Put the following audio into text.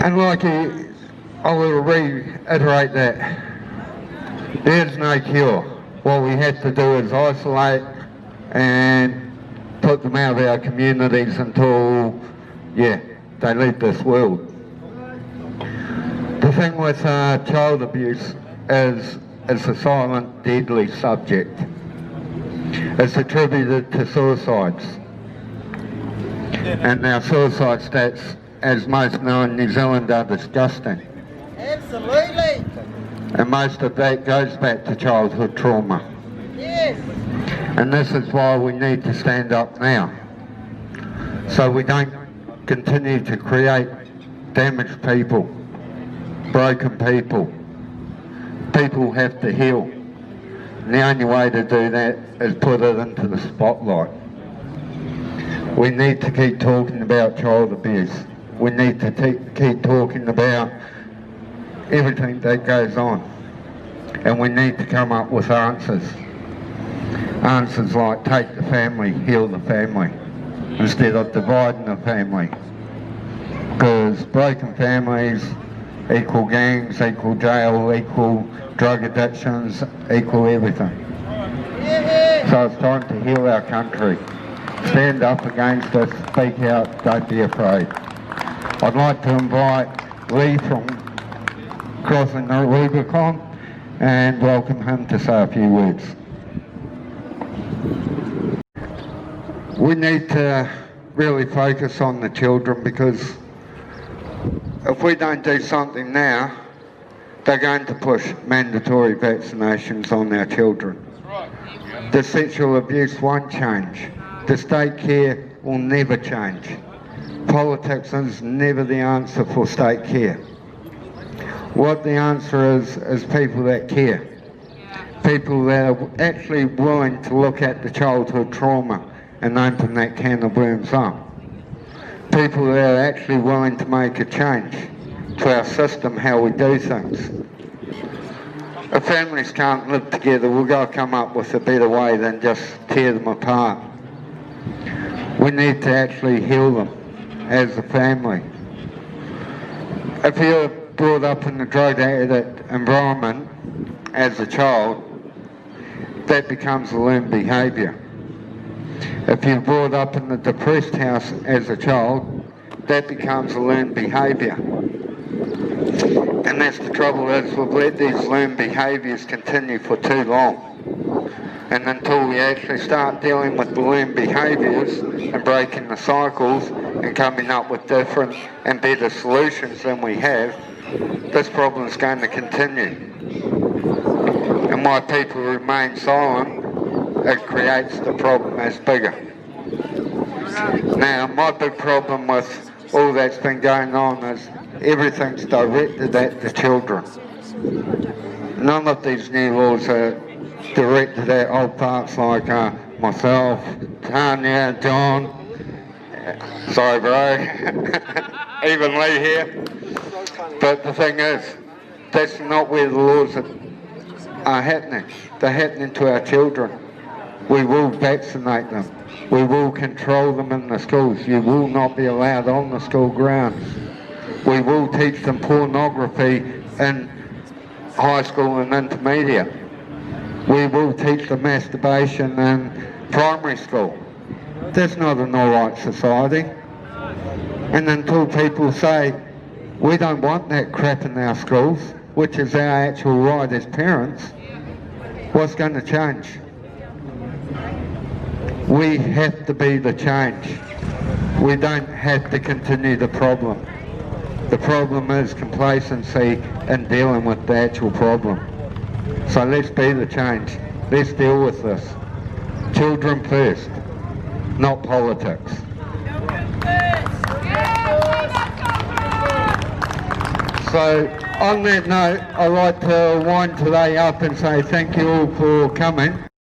And I will reiterate that there's no cure. What we have to do is isolate and put them out of our communities until, they leave this world. The thing with child abuse is it's a silent, deadly subject. It's attributed to suicides. And our suicide stats, as most know in New Zealand, are disgusting. Absolutely. And most of that goes back to childhood trauma. Yes. And this is why we need to stand up now, so we don't continue to create damaged people, broken people. People have to heal. And the only way to do that is put it into the spotlight. We need to keep talking about child abuse. We need to keep talking about everything that goes on. And we need to come up with answers. Answers like take the family, heal the family, instead of dividing the family. Because broken families equal gangs, equal jail, equal drug addictions, equal everything. So it's time to heal our country. Stand up against us, speak out, don't be afraid. I'd like to invite Lee from Crossing the Rubicon and welcome him to say a few words. We need to really focus on the children, because if we don't do something now, they're going to push mandatory vaccinations on our children. The sexual abuse won't change. The state care will never change. Politics is never the answer for state care. What the answer is people that care. People that are actually willing to look at the childhood trauma and open that can of worms up. People that are actually willing to make a change to our system, how we do things. If families can't live together, we've got to come up with a better way than just tear them apart. We need to actually heal them as a family. If you're brought up in a drug addict environment as a child, that becomes a learned behaviour. If you're brought up in the depressed house as a child, that becomes a learned behaviour. And that's the trouble, is we've let these learned behaviours continue for too long. And until we actually start dealing with the learned behaviours and breaking the cycles and coming up with different and better solutions than we have, this problem is going to continue. And why people remain silent, it creates the problem as bigger. Now, my big problem with all that's been going on is everything's directed at the children. None of these new laws are directed at old parts like myself, Tanya, John, sorry bro, even Lee here. But the thing is, that's not where the laws are happening. They're happening to our children. We will vaccinate them. We will control them in the schools. You will not be allowed on the school grounds. We will teach them pornography in high school and intermediate. We will teach them masturbation in primary school. That's not an alright society. And until people say, we don't want that crap in our schools, which is our actual right as parents, what's going to change? We have to be the change. We don't have to continue the problem. The problem is complacency in dealing with the actual problem. So let's be the change. Let's deal with this. Children first, not politics. So on that note, I'd like to wind today up and say thank you all for coming.